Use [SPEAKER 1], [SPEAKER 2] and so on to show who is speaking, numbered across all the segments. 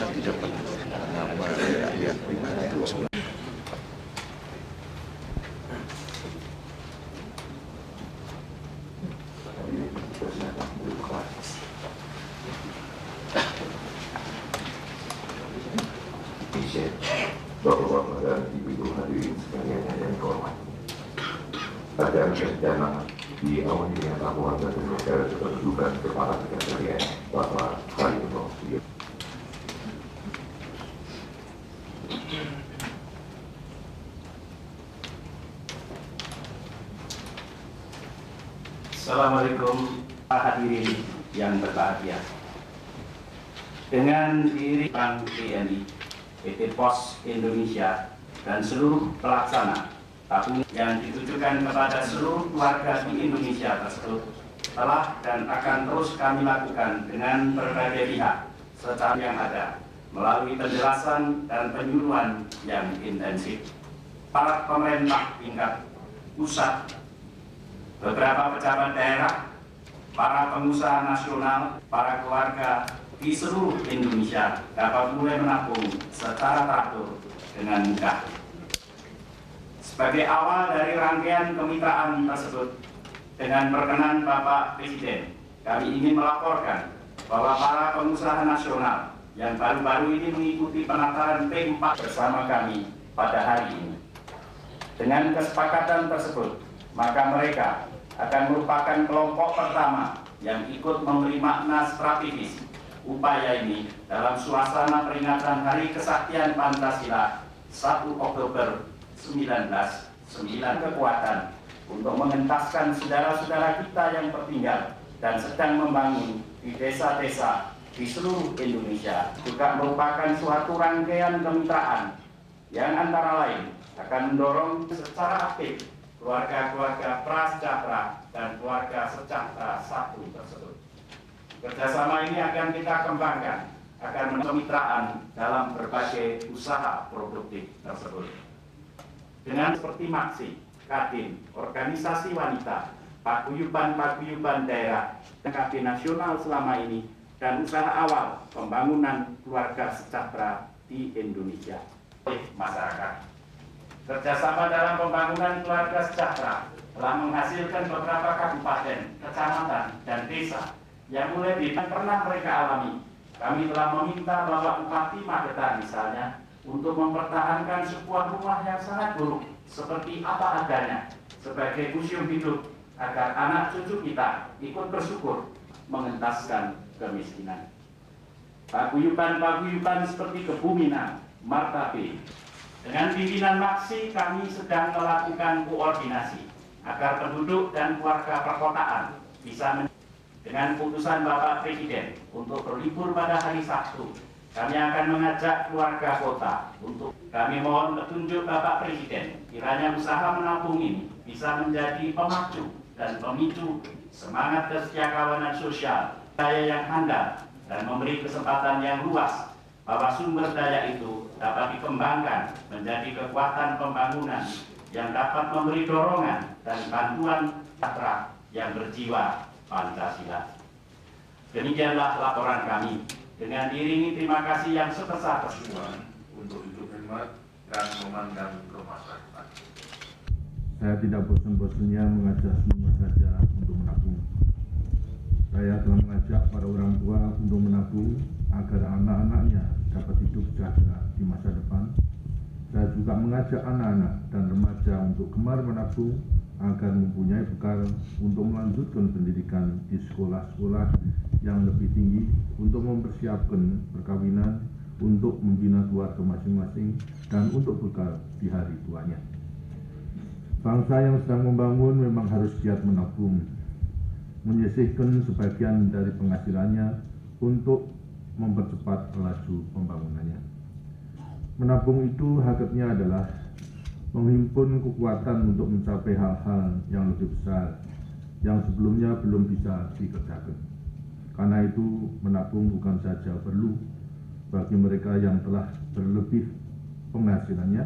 [SPEAKER 1] Nanti dapat nama yang pribadi itu sebenarnya.
[SPEAKER 2] Bapak-bapak dan ibu-ibu hadirin sekalian yang dihormati. Pada rencana di awal ini yang aku ada dengan kedudukan kepala sekretariat Bapak Haryono.
[SPEAKER 3] Assalamualaikum hadirin yang berbahagia. Dengan diri Bank BNI, PT Pos Indonesia, dan seluruh pelaksana tabungan yang ditujukan kepada seluruh keluarga di Indonesia tersebut telah dan akan terus kami lakukan dengan berbagai pihak serta yang ada melalui penjelasan dan penyuluhan yang intensif. Para pemerintah tingkat pusat, beberapa pejabat daerah, para pengusaha nasional, para keluarga di seluruh Indonesia dapat mulai menabung secara teratur dengan mudah. Sebagai awal dari rangkaian kemitraan tersebut, dengan perkenan Bapak Presiden, kami ingin melaporkan bahwa para pengusaha nasional yang baru-baru ini mengikuti penataran P4 bersama kami pada hari ini. Dengan kesepakatan tersebut, maka mereka akan merupakan kelompok pertama yang ikut memberi makna strategis upaya ini dalam suasana peringatan Hari Kesaktian Pancasila 1 Oktober 1999 kekuatan untuk mengentaskan saudara-saudara kita yang tertinggal dan sedang membangun di desa-desa di seluruh Indonesia. Juga merupakan suatu rangkaian kemitraan yang antara lain akan mendorong secara aktif keluarga-keluarga prasejahtera dan keluarga sejahtera satu tersebut. Kerjasama ini akan kita kembangkan akan kemitraan dalam berbagai usaha produktif tersebut. Dengan seperti Maksi, Kadin, organisasi wanita, paguyuban daerah, KB nasional selama ini, dan usaha awal pembangunan keluarga sejahtera di Indonesia oleh masyarakat. Kerjasama dalam pembangunan keluarga sejahtera telah menghasilkan beberapa kabupaten, kecamatan, dan desa yang mulai pernah mereka alami. Kami telah meminta Bapak Bupati Magetan misalnya untuk mempertahankan sebuah rumah yang sangat buruk seperti apa adanya sebagai museum hidup agar anak cucu kita ikut bersyukur mengentaskan kemiskinan. Paguyuban seperti Kebuminan, Martabe. Dengan pimpinan Maksi kami sedang melakukan koordinasi agar penduduk dan keluarga perkotaan bisa dengan putusan Bapak Presiden untuk berlibur pada hari Sabtu. Kami akan mengajak keluarga kota untuk kami mohon petunjuk Bapak Presiden kiranya usaha menabung ini bisa menjadi pemacu dan pemicu semangat kesejahteraan sosial, daya yang handal, dan memberi kesempatan yang luas bahwa sumber daya itu dapat dikembangkan menjadi kekuatan pembangunan yang dapat memberi dorongan dan bantuan sejahtera yang berjiwa Pancasila. Demikianlah laporan kami. Dengan diiringi terima kasih yang sebesar-besarnya
[SPEAKER 4] untuk hidup hemat dan memandang ke masyarakat.
[SPEAKER 5] Saya tidak bosan-bosannya mengajak semua saja untuk menabung. Saya telah mengajak para orang tua untuk menabung agar anak-anaknya dapat hidup sejahtera di masa depan. Saya juga mengajak anak-anak dan remaja untuk gemar menabung agar mempunyai bekal untuk melanjutkan pendidikan di sekolah-sekolah yang lebih tinggi, untuk mempersiapkan perkawinan, untuk membina keluarga masing-masing, dan untuk bekal di hari tuanya. Bangsa yang sedang membangun memang harus giat menabung, menyisihkan sebagian dari penghasilannya untuk mempercepat laju pembangunannya. Menabung itu hakikatnya adalah menghimpun kekuatan untuk mencapai hal-hal yang lebih besar yang sebelumnya belum bisa dikerjakan. Karena itu, menabung bukan saja perlu bagi mereka yang telah berlebih penghasilannya,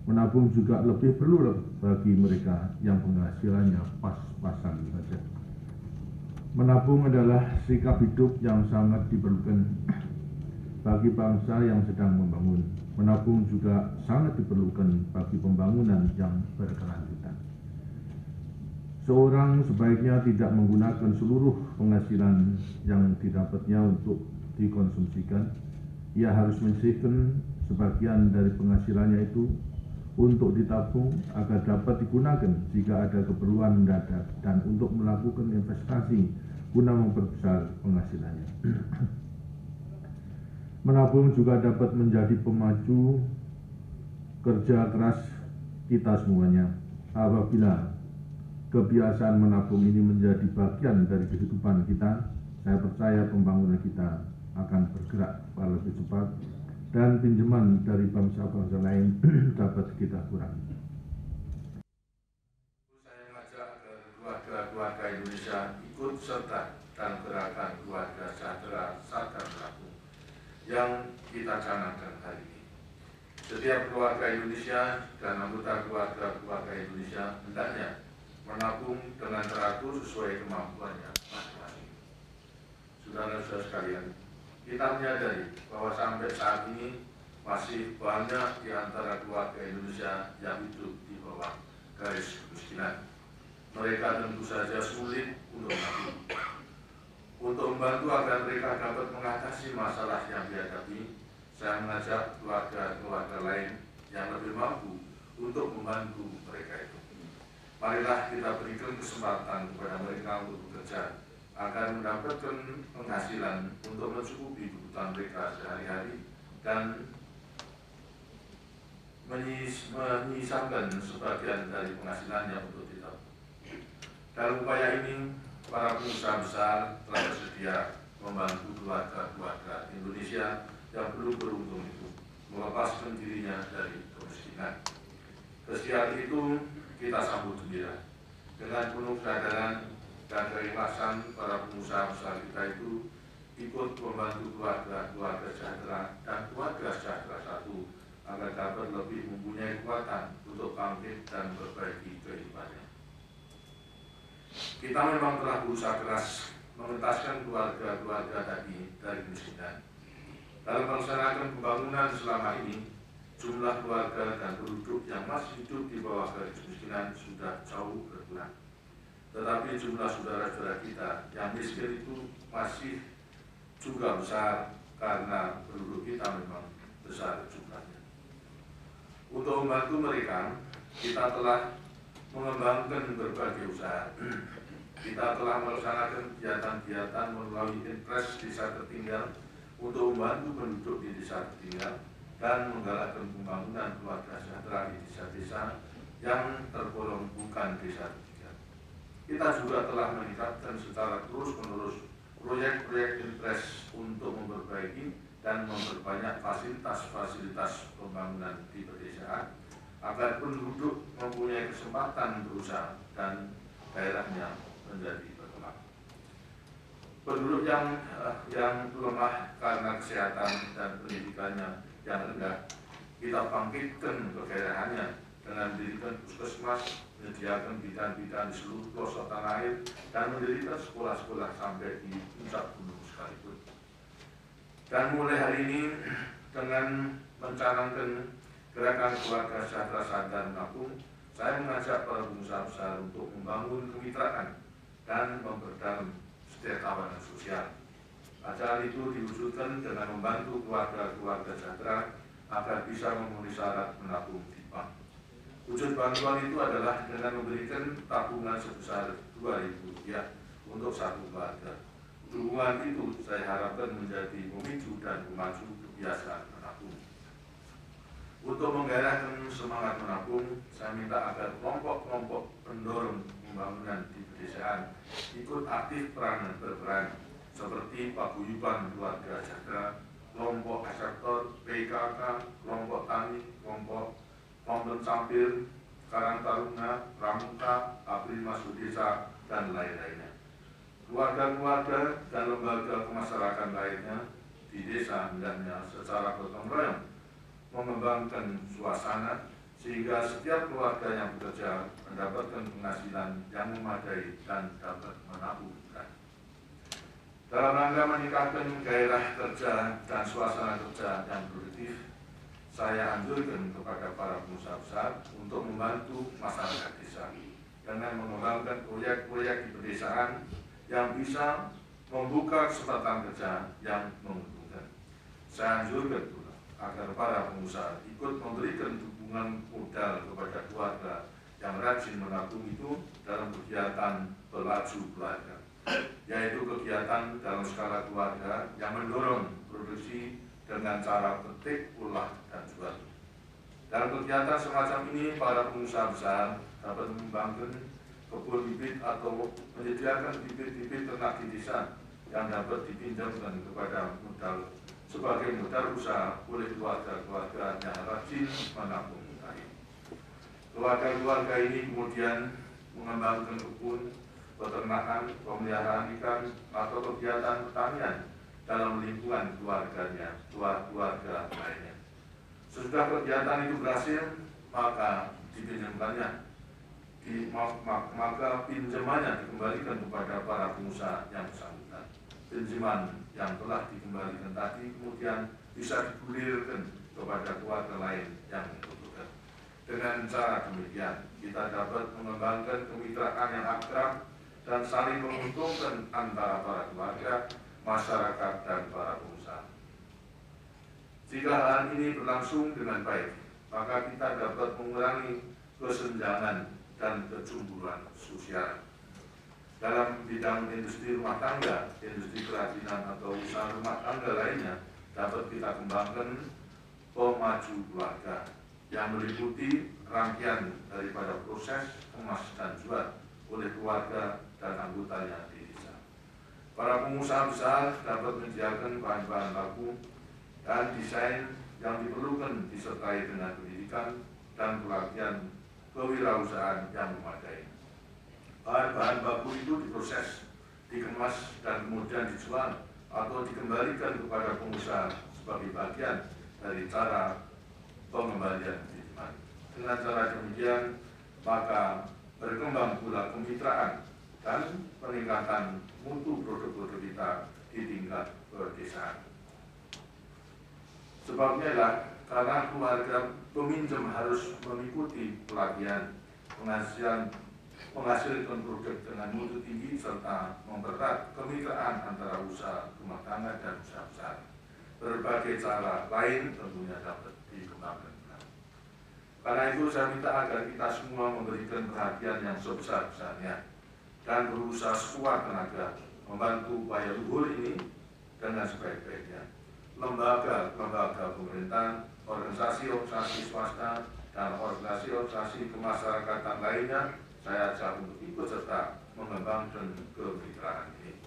[SPEAKER 5] menabung juga lebih perlu bagi mereka yang penghasilannya pas-pasan saja. Menabung adalah sikap hidup yang sangat diperlukan bagi bangsa yang sedang membangun. Menabung juga sangat diperlukan bagi pembangunan yang berkelanjutan. Seorang sebaiknya tidak menggunakan seluruh penghasilan yang didapatnya untuk dikonsumsikan. Ia harus menyisihkan sebagian dari penghasilannya itu untuk ditabung agar dapat digunakan jika ada keperluan mendadak dan untuk melakukan investasi guna memperbesar penghasilannya. Menabung juga dapat menjadi pemacu kerja keras kita semuanya. Apabila kebiasaan menabung ini menjadi bagian dari kehidupan kita, saya percaya pembangunan kita akan bergerak lebih cepat dan pinjaman dari bangsa-bangsa lain dapat kita kurangi.
[SPEAKER 4] Saya mengajak keluarga-keluarga Indonesia ikut serta dalam gerakan keluarga sejahtera sadar menabung yang kita canangkan hari ini. Setiap keluarga Indonesia dan anggota keluarga Indonesia hendaknya menabung dengan teratur sesuai kemampuannya masing-masing. Saudara-saudara sekalian, kita menyadari bahwa sampai saat ini masih banyak di antara keluarga Indonesia yang hidup di bawah garis kemiskinan. Mereka tentu saja sulit untuk menabung. Untuk membantu agar mereka dapat mengatasi masalah yang dihadapi, saya mengajak keluarga-keluarga lain yang lebih mampu untuk membantu mereka itu. Marilah kita berikan kesempatan kepada mereka untuk bekerja agar mendapatkan penghasilan untuk mencukupi kebutuhan mereka sehari-hari dan menyisakan sebagian dari penghasilannya untuk ditabung. Dalam upaya ini, para pengusaha besar telah bersedia membantu keluarga-keluarga Indonesia yang belum beruntung itu melepaskan dirinya dari kemiskinan. Kesediaan itu kita sambut gembira. Dengan penuh kesadaran dan keikhlasan, para pengusaha besar kita itu ikut membantu keluarga sejahtera dan keluarga sejahtera satu agar dapat lebih mempunyai kekuatan untuk bangkit dan memperbaiki kehidupannya. Kita memang telah berusaha keras mengentaskan keluarga-keluarga tadi dari kemiskinan. Dalam melaksanakan pembangunan selama ini, jumlah keluarga dan penduduk yang masih hidup di bawah garis kemiskinan sudah jauh berkurang. Tetapi jumlah saudara-saudara kita yang miskin itu masih juga besar karena penduduk kita memang besar jumlahnya. Untuk membantu mereka, kita telah mengembangkan berbagai usaha. Kita telah melaksanakan kegiatan-kegiatan melalui Impres Desa Tertinggal untuk membantu penduduk di desa tertinggal dan menggalakkan pembangunan keluarga sejahtera di desa-desa yang tergolong bukan desa tertinggal. Kita juga telah meningkatkan secara terus-menerus proyek-proyek Impres untuk memperbaiki dan memperbanyak fasilitas-fasilitas pembangunan di pedesaan agar penduduk mempunyai kesempatan berusaha dan daerahnya menjadi berkembang. Penduduk yang lemah karena kesehatan dan pendidikannya yang rendah, kita bangkitkan kegairahannya dengan mendirikan puskesmas, menyediakan bidan-bidan di seluruh pelosok tanah air, dan mendirikan sekolah-sekolah sampai di puncak gunung sekalipun. Dan mulai hari ini, dengan mencanangkan gerakan keluarga sejahtera sadar menabung, saya mengajak para pengusaha besar untuk membangun kemitraan dan memperdalam setiap kawanan sosial. Acara itu diwujudkan dengan membantu keluarga-keluarga sejahtera agar bisa memenuhi syarat menabung di bank. Wujud bantuan itu adalah dengan memberikan tabungan sebesar Rp2.000 untuk satu keluarga. Dukungan itu saya harapkan menjadi memicu dan memacu kebiasaan menabung. Untuk menggairahkan semangat menabung, saya minta agar kelompok-kelompok pendorong pembangunan di pedesaan ikut aktif berperan seperti paguyuban keluarga sejahtera, kelompok eksekutor, PKK, kelompok tani, kelompok Kelompok Sampir, Karang Taruna, Pramuka, Abri Masuk Desa, dan lain-lainnya. Keluarga-keluarga dan lembaga kemasyarakatan lainnya di desa hendaknya secara gotong royong mengembangkan suasana sehingga setiap keluarga yang bekerja mendapatkan penghasilan yang memadai dan dapat menabungkan. Dalam rangka meningkatkan gairah kerja dan suasana kerja yang produktif, saya anjurkan kepada para pengusaha besar untuk membantu masyarakat desa dengan mengembangkan proyek-proyek di pedesaan yang bisa membuka kesempatan kerja yang menguntungkan. Saya anjurkan pula agar para pengusaha ikut memberikan dukungan modal kepada keluarga yang rajin menabung itu dalam kegiatan pelaju keluarga, yaitu kegiatan dalam skala keluarga yang mendorong produksi dengan cara petik, olah, dan jual. Dalam kegiatan semacam ini, para pengusaha besar dapat mengembangkan kebun bibit atau menyediakan bibit-bibit ternak di desa yang dapat dipinjamkan kepada modal sebagai modal usaha oleh keluarga-keluarga yang rajin menabung tadi. Keluarga-keluarga ini kemudian mengembangkan kebun, peternakan, pemeliharaan ikan, atau kegiatan pertanian dalam lingkungan keluarganya, keluarga lainnya. Sesudah kegiatan itu berhasil, maka dipinjamkannya, maka pinjamannya dikembalikan kepada para pengusaha yang bersangkutan. Pinjaman yang telah dikembalikan tadi kemudian bisa digulirkan kepada keluarga lain yang membutuhkan. Dengan cara demikian, kita dapat mengembangkan kemitraan yang akrab dan saling menguntungkan antara para keluarga, masyarakat, dan para pengusaha. Jika hal ini berlangsung dengan baik, maka kita dapat mengurangi kesenjangan dan kecemburuan sosial. Dalam bidang industri rumah tangga, industri kerajinan atau usaha rumah tangga lainnya dapat kita kembangkan pemaju keluarga yang meliputi rangkaian daripada proses kemas dan jual oleh keluarga dan anggotanya di desa. Para pengusaha besar dapat menyediakan bahan-bahan baku dan desain yang diperlukan disertai dengan pendidikan dan pelatihan kewirausahaan yang memadai. Bahan-bahan baku itu diproses, dikemas, dan kemudian dijual atau dikembalikan kepada pengusaha sebagai bagian dari cara pengembalian pinjaman. Dengan cara demikian, maka berkembang pula kemitraan dan peningkatan mutu produk-produk kita di tingkat pedesaan. Sebabnya lah, karena keluarga peminjam harus mengikuti pelatihan, menghasilkan produk dengan mutu tinggi serta mempererat kemitraan antara usaha rumah tangga dan usaha besar. Berbagai cara lain tentunya dapat dikembangkan. Karena itu saya minta agar kita semua memberikan perhatian yang sebesar-besarnya dan berusaha sekuat tenaga membantu upaya luhur ini dengan sebaik-baiknya. Lembaga-lembaga pemerintahan, organisasi-organisasi swasta, dan organisasi-organisasi kemasyarakatan lainnya saya ajak untuk ikut serta mengembangkan kemitraan ini.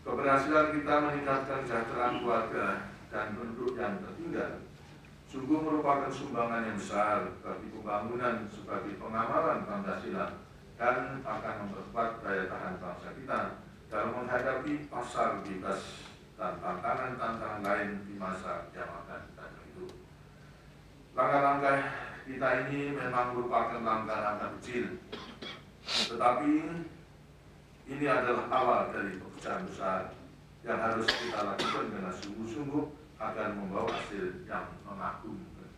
[SPEAKER 4] Keberhasilan kita meningkatkan kesejahteraan keluarga dan penduduk yang tertinggal sungguh merupakan sumbangan yang besar bagi pembangunan sebagai pengamalan Pancasila dan akan memperkuat daya tahan bangsa kita dalam menghadapi pasar bebas dan tantangan-tantangan lain di masa yang akan datang itu. Langkah-langkah kita ini memang merupakan langkah-langkah kecil, tetapi ini adalah awal dari pekerjaan besar yang harus kita lakukan dengan sungguh-sungguh agar membawa hasil yang mengagumkan.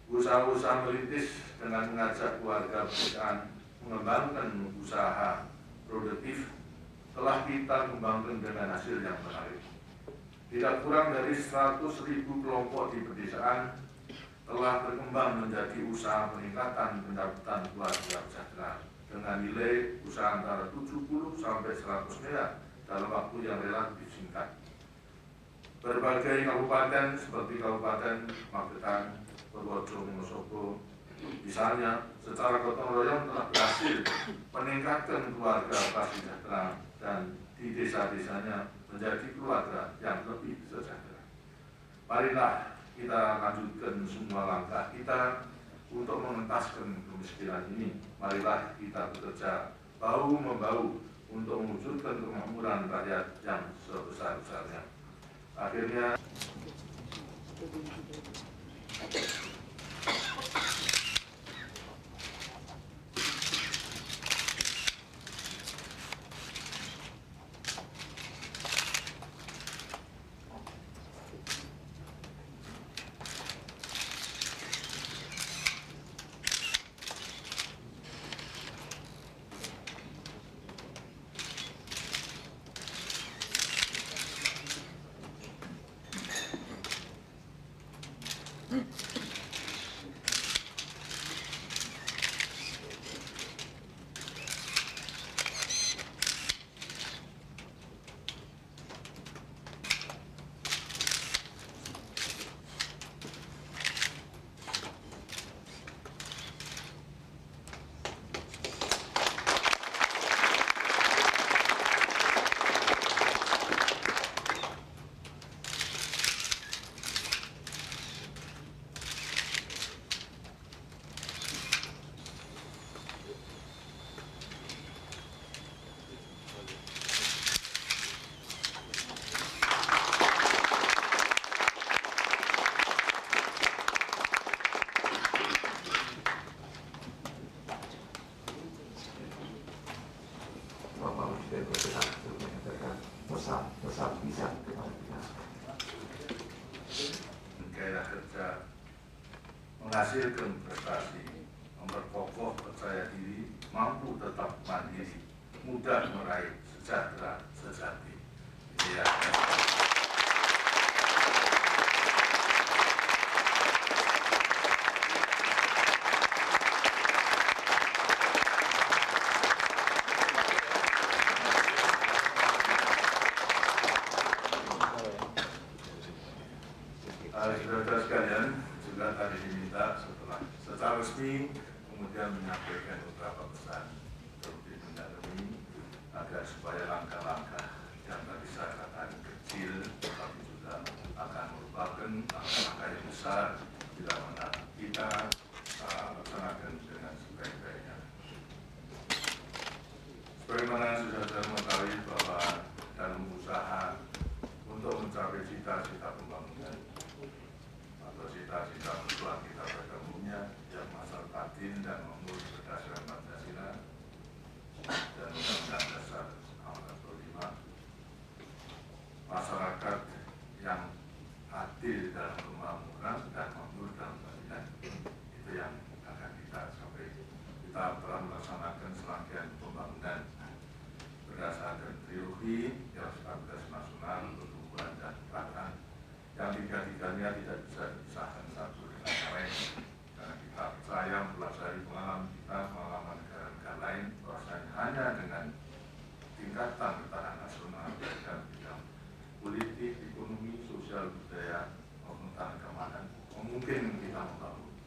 [SPEAKER 4] Usaha-usaha merintis dengan mengajak keluarga perusahaan mengembangkan usaha produktif telah kita kembangkan dengan hasil yang menarik. Tidak kurang dari 100.000 kelompok di pedesaan telah berkembang menjadi usaha peningkatan pendapatan keluarga sejahtera dengan nilai usaha antara 70 sampai 100 miliar dalam waktu yang relatif singkat. Berbagai kabupaten seperti Kabupaten Magetan, Purworejo, Wonosobo, misalnya secara gotong royong telah berhasil meningkatkan keluarga prasejahtera dan di desa-desanya menjadi keluarga yang lebih sejahtera. Marilah kita lanjutkan semua langkah kita untuk mengentaskan kemiskinan ini. Marilah kita bekerja bahu-membahu untuk mewujudkan kemakmuran rakyat yang sebesar-besarnya. Akhirnya
[SPEAKER 2] Bapak Presiden berkenan untuk menyampaikan pesan bisa kepada kita.
[SPEAKER 4] gairah kerja menghasilkan prestasi, memperkokoh percaya diri, mampu tetap mandiri, mudah meraih sejahtera sejati. Ini ya. Saudara-saudara sekalian, juga tadi diminta secara resmi kemudian menyampaikan beberapa pesan seperti mendalami agar supaya langkah-langkah yang tadi saya katakan kecil tapi juga akan merupakan langkah-langkah yang besar bila mana kita laksanakan dengan sebaik-baiknya. Sebagaimana sudah mengetahui bahwa dalam usaha untuk mencapai cita-cita pembangunan atau cita-cita perjuangan kita pada umumnya yang masalah batin dan makmur berdasarkan Pancasila dan Undang-Undang Dasar 45, masyarakat yang adil dalam kemakmuran dan makmur dalam keadilan, itu yang akan kita capai. Kita telah melaksanakan serangkaian pembangunan berdasarkan trilogi yang stabilitas nasional, pertumbuhan dan kerakyatan yang tiga-tiganya tidak bisa dipisahkan satu dengan yang lain, karena kita percaya mempelajari pengalaman kita, pengalaman negara-negara lain, bahwasanya hanya dengan tingkatan ketahanan nasional dalam bidang politik, ekonomi, sosial, budaya maupun keamanan mungkin kita membangun.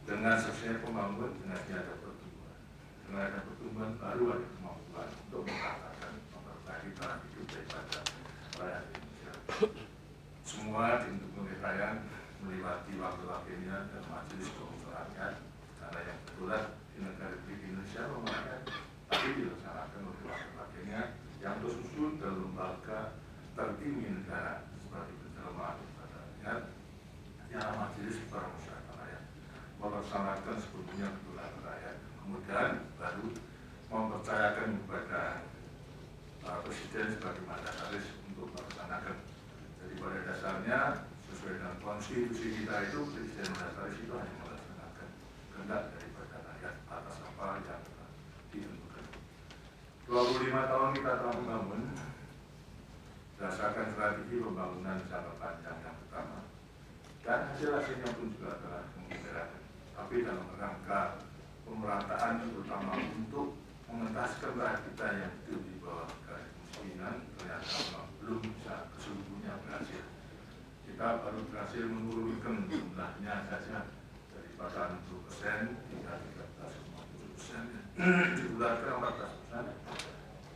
[SPEAKER 4] Dengan selesai pembangunan, dengan ada pertumbuhan. Dengan ada pertumbuhan baru ada kemampuan untuk mengatakan memperbaiki taraf hidup daripada rakyat Indonesia. Semua didukung rangkaian melewati wakil-wakilnya dan majelis permusyawaratan rakyat, karena yang kebetulan di negara Republik Indonesia memakai tapi dilaksanakan oleh wakil-wakilnya yang tersusun dalam lembaga tertinggi negara sebagai penjelma kepada rakyat, yang majelis permusyawaratan rakyat melaksanakan sebetulnya kebetulan rakyat, kemudian baru mempercayakan kepada Presiden sebagai mandataris untuk melaksanakan. Jadi pada dasarnya sesuai dengan konstitusi kita itu Presiden mandataris itu hanya melaksanakan kehendak daripada rakyat atas apa yang ditentukan. 25 tahun kita telah membangun berdasarkan strategi pembangunan jangka panjang yang pertama, dan hasil-hasilnya pun juga telah lebih dalam rangka pemerataan, terutama untuk mengentaskan rakyat kita yang hidup di bawah garis kemiskinan, ternyata belum bisa sesungguhnya berhasil. Kita baru berhasil menurunkan jumlahnya saja daripada 60% hingga 13,7%, dibulat ke 14%,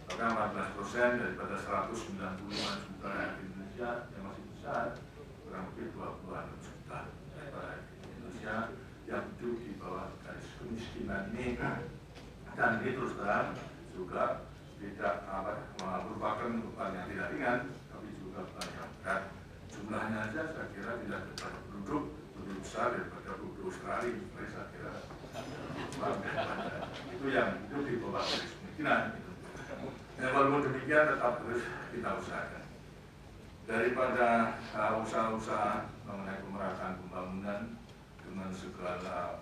[SPEAKER 4] bahkan 14% daripada 195 juta rakyat Indonesia yang masih besar, kurang lebih 20 juta rakyat Indonesia yang hidup di bawah garis kemiskinan ini. Dan ini terus terang juga tidak merupakan beban yang tidak ringan, tapi juga beban yang berat. Jumlahnya saja saya kira tidak daripada penduduk lebih besar daripada penduduk Australia, saya kira itu yang hidup di bawah garis kemiskinan. Yang walaupun demikian tetap terus kita usahakan. Daripada usaha-usaha mengenai pemerataan pembangunan dengan segala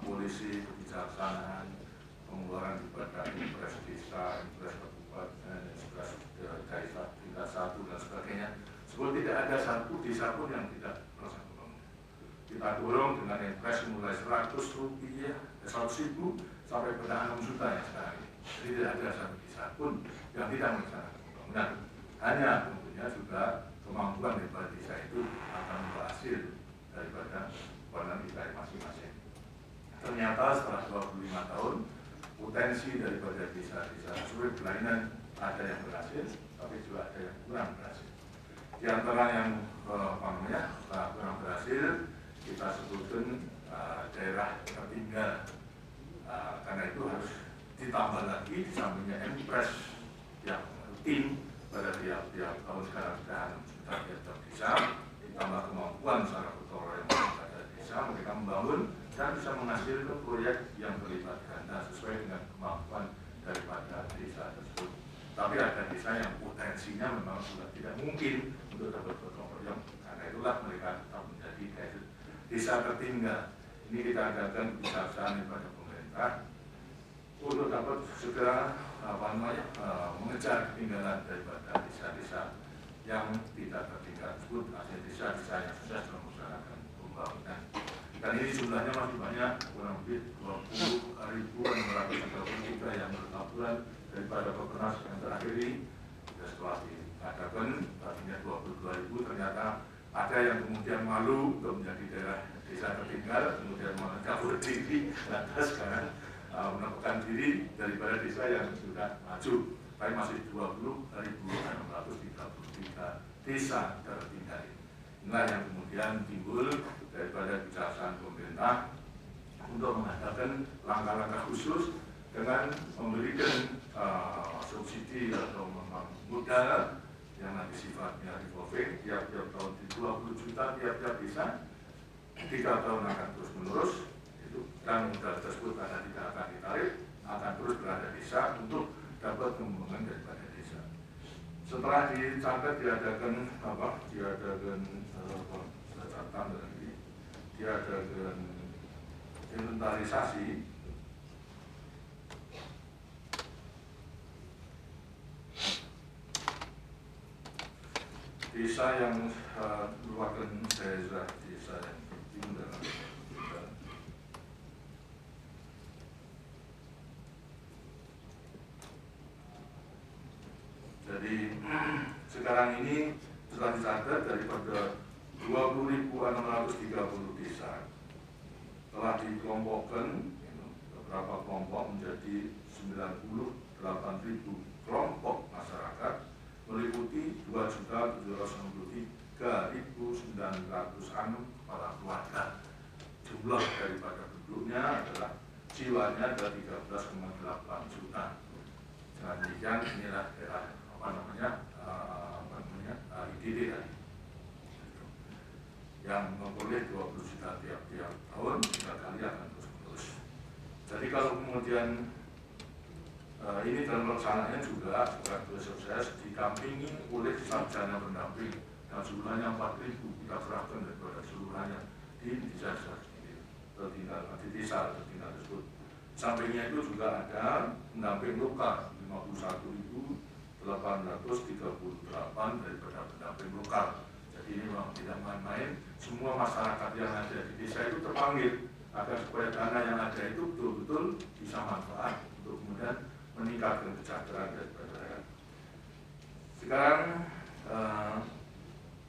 [SPEAKER 4] polisi kebijaksanaan, pengeluaran daripada impres desa, impres kabupaten, impres desa tingkat 1 dan sebagainya. Sebab tidak ada satu desa pun yang tidak melaksanakan pembangunan. Kita dorong dengan impres mulai 100 ribu sampai pada 6 juta yang sekarang ini. Jadi tidak ada satu desa pun yang tidak melaksanakan pembangunan. Hanya tentunya juga kemampuan daripada desa itu akan berhasil daripada peranan kita masing-masing. Ternyata setelah 25 tahun, potensi daripada desa-desa tersebut kelainan ada yang berhasil, tapi juga ada yang kurang berhasil. Di antara yang kurang berhasil, kita sebutkan daerah tertinggal. Karena itu harus ditambah lagi di sampingnya impres yang rutin pada tiap tahun sekarang sudah 6 juta tiap desa, ditambah kemampuan secara gotong royong pada desa mereka membangun dan bisa menghasilkan proyek yang berlipat ganda sesuai dengan kemampuan daripada desa tersebut. Tapi ada desa yang potensinya memang sudah tidak mungkin untuk dapat gotong royong, karena itulah mereka tetap menjadi desa tertinggal. Ini kita adakan kebijaksanaan pada pemerintah untuk dapat segera mengejar ketinggalan daripada desa-desa yang tidak tertinggal tersebut, hasil desa-desa yang sudah melaksanakan pembangunan. Dan ini jumlahnya masih banyak, kurang lebih 20.633 yang berlaporan daripada Pepernas yang terakhir ini. Setelah diadakan, tadinya 22.000, ternyata ada yang kemudian malu untuk menjadi daerah desa tertinggal, kemudian kabur diri, lantas sekarang menemukan diri daripada desa yang sudah maju. Tapi masih 20.633 desa tertinggal. Inilah yang kemudian timbul daripada kebijaksanaan pemerintah untuk mengadakan langkah-langkah khusus dengan memberikan subsidi atau modal yang nanti sifatnya revolving tiap-tiap tahun di 20 juta tiap-tiap desa, 3 tahun akan terus menerus itu, dan modal tersebut karena tidak akan ditarik, akan terus berada di desa untuk dapat pengembangan daripada desa. Setelah dicatat diadakan inventarisasi desa yang merupakan desa yang penting dalam jadi sekarang ini setelah dicatat daripada 20.630 desa telah dikelompokkan beberapa kelompok menjadi 98.000 kelompok masyarakat meliputi 2.763.906 kepala keluarga. Jumlah daripada penduduknya adalah jiwanya ada 13,8 juta. Dengan demikian inilah IDD yang memperoleh 20 juta tiap-tiap tahun, 3 kali akan terus-menerus. Jadi kalau kemudian ini dalam pelaksanaannya juga sukses didampingi oleh sarjana pendamping yang jumlahnya 4.000 kita serahkan daripada seluruhnya di desa tertinggal tersebut. Sampingnya itu juga ada pendamping lokal 51.838 daripada pendamping lokal. Jadi ini memang tidak main-main, semua masyarakat yang ada di desa itu terpanggil agar supaya dana yang ada itu betul-betul bisa manfaat untuk kemudian meningkatkan kesejahteraan daripada rakyat. Sekarang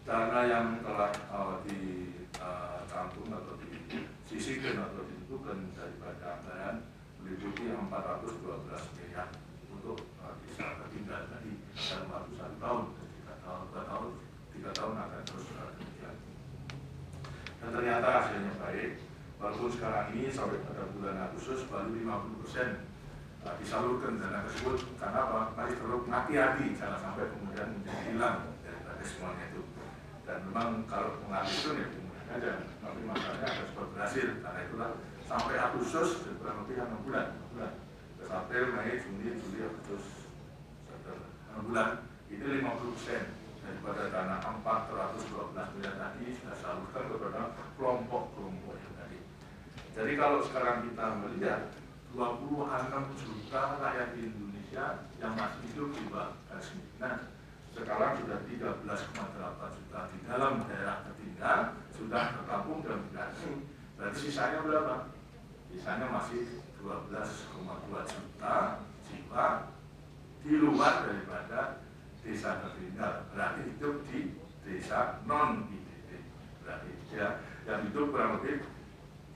[SPEAKER 4] dana yang telah dicantum atau disisihkan atau ditentukan daripada anggaran meliputi 412 miliar untuk desa tertinggal tadi dalam waktu 1 tahun, 3 tahun akan terus demikian. Dan ternyata hasilnya baik, walaupun sekarang ini sampai pada bulan Agustus baru 50% disalurkan dana tersebut. Karena apa? Masih perlu hati-hati jangan sampai kemudian menjadi hilang daripada semuanya itu. Dan memang kalau mengalir itu ya kemudian aja, tapi masalahnya harus berhasil. Karena itulah sampai Agustus kurang lebih 6 bulan. Terus April, Mei, Juni, Juli, Agustus, September 6 bulan itu 50% daripada dana 412 miliar tadi sudah salurkan kepada kelompok-kelompok yang tadi. Jadi kalau sekarang kita melihat 26 juta rakyat di Indonesia yang masih hidup di bawah garis kemiskinan, sekarang sudah 13,8 juta di dalam daerah tertinggal sudah tertampung dalam aplikasi. Berarti sisanya berapa? Sisanya masih 12,2 juta jiwa di luar daripada desa tertinggal, berarti hidup di desa non-IDT. Berarti ya, yang hidup kurang lebih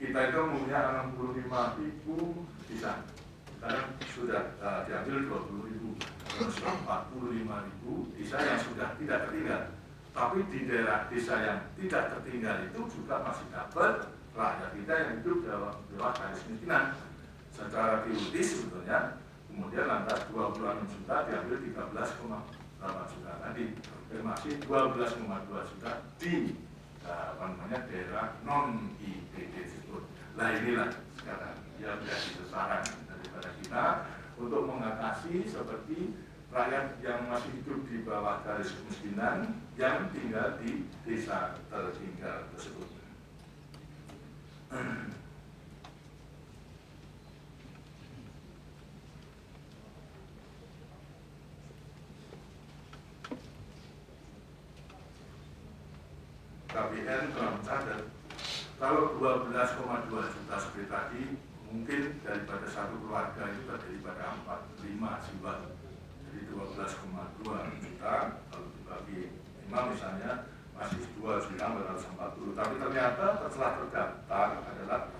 [SPEAKER 4] kita itu umumnya 65.000 desa. Sekarang sudah diambil 20.000, 45.000 desa yang sudah tidak tertinggal. Tapi di daerah desa yang tidak tertinggal itu juga masih dapat rakyat kita yang hidup di bawah garis kemiskinan. Secara teoritis sebetulnya kemudian lantas 26 juta diambil 13,8 juta tadi, masih 12,2 juta di daerah non-IDT tersebut. Nah inilah sekarang yang menjadi sasaran daripada kita untuk mengatasi seperti rakyat yang masih hidup di bawah garis kemiskinan yang tinggal di desa tertinggal tersebut. KPN telah mencatat kalau 12,2 juta seperti tadi mungkin daripada satu keluarga itu terdiri pada 45 jiwa, jadi 12,2 juta kalau dibagi 5 misalnya masih 2.940, tapi ternyata setelah terdaftar adalah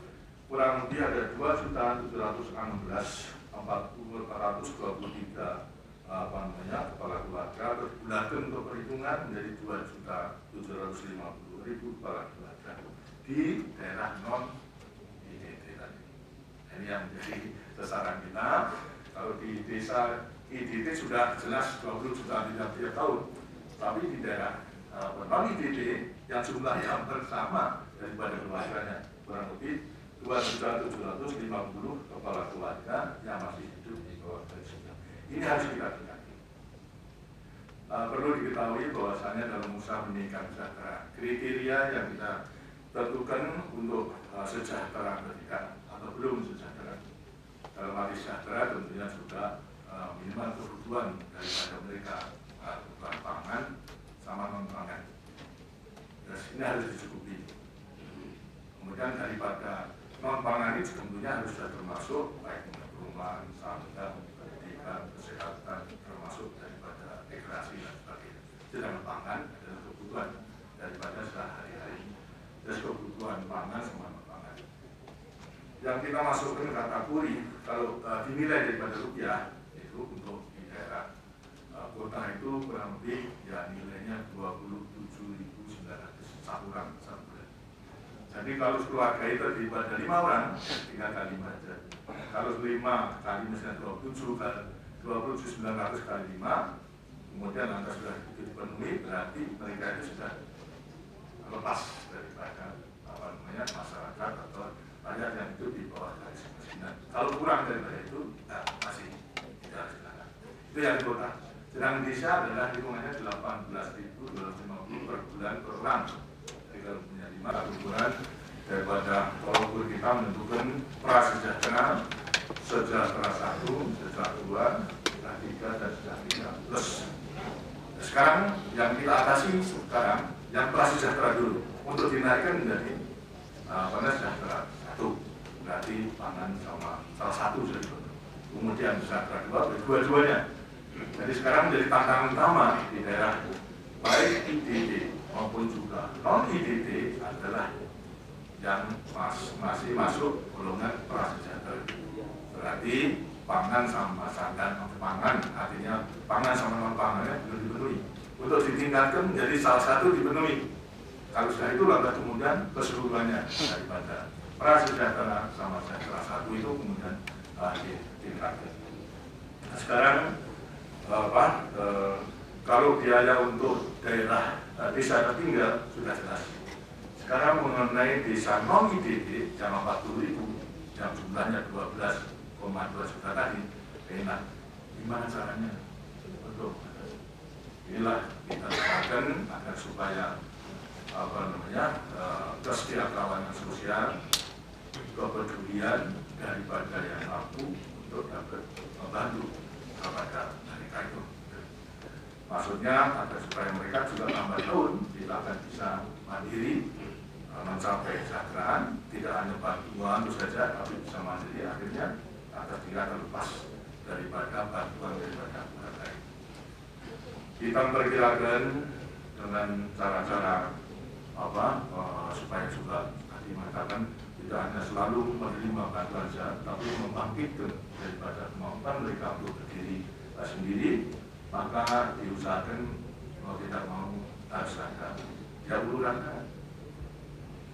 [SPEAKER 4] kurang lebih ada 2.716.423 kepala keluarga, terbulatkan untuk perhitungan menjadi 2.750.000 kepala keluarga di daerah non-IDT tadi. Ini yang menjadi sasaran kita. Kalau di desa IDT sudah jelas 20 juta tiap tahun, tapi di daerah non-IDT yang jumlahnya hampir sama daripada keluarganya, kurang lebih 2.750 kepala keluarga yang masih hidup di bawah garis kemiskinan. Ini harus kita tingkatkan. Perlu diketahui bahwasannya dalam usaha pendidikan sejahtera, kriteria yang kita tentukan untuk sejahtera ketika atau belum sejahtera. Dalam arti sejahtera tentunya juga minimal kebutuhan daripada mereka, kebutuhan pangan sama non pangan. Ini harus dicukupi. Kemudian daripada non pangan ini tentunya harus sudah termasuk baik perumahan, sandang, kesehatan, termasuk daripada rekreasi dan sebagainya. Sedangkan pangan adalah kebutuhan daripada sehari-hari. Terus kebutuhan pangan sama pangan. Yang kita masukkan kategori kalau dinilai daripada rupiah itu untuk di daerah kota itu kurang lebih ya nilainya 27.900 satu orang satu bulan. Jadi kalau keluarga itu daripada 5 orang, tinggal kali 5 aja. Kalau 5 kali misalnya 27 kali 27.900 kali 5, kemudian angka sudah dipenuhi, berarti mereka itu sudah lepas daripada masyarakat atau rakyat yang hidup di bawah garis kemiskinan. Kalau kurang daripada itu, masih tidak silakan. Itu yang di kota. Sedangkan desa adalah hitungannya 18.250 per bulan per orang. Jadi kalau punya 5 ukuran daripada kalau kita menentukan prasejahtera, sejahtera 1, sejahtera 2, sejahtera 3, dan sejahtera 3 plus. Sekarang yang kita atasi sekarang yang prasejahtera dulu. untuk dinaikkan menjadi sejahtera 1, berarti pangan sama salah satu sudah dibentuk. Kemudian sejahtera 2, dua-duanya. Jadi sekarang menjadi tantangan utama di daerah baik IDD maupun juga non-IDD adalah yang masih masuk golongan prasejahtera. Berarti pangan sama sandang pangan, artinya pangan sama non pangannya belum dipenuhi. Untuk ditingkatkan menjadi salah satu dipenuhi. Kalau sudah itu langkah kemudian keseluruhannya daripada prasejahtera sama sejahtera 1 itu kemudian ditingkatkan. Nah, sekarang kalau biaya untuk daerah desa tertinggal sudah jelas. Sekarang mengenai desa non-IDD yang 40.000 yang jumlahnya 12,2 juta tadi, enak. Gimana caranya? Untuk inilah kita lakukan agar supaya kesejahteraan sosial, kepedulian daripada yang mampu untuk dapat membantu kepada mereka itu. Maksudnya agar supaya mereka juga lambat tahun kita akan bisa mandiri, mencapai kesejahteraan, tidak hanya bantuan itu saja, tapi bisa mandiri akhirnya agar tidak terlepas daripada bantuan daripada orang lain. Kita memperkirakan dengan cara-cara supaya juga tadi mengatakan tidak hanya selalu menerima bantuan saja, tapi membangkitkan daripada kemampuan mereka untuk berdiri sendiri, maka diusahakan mau tidak mau harus ada uluran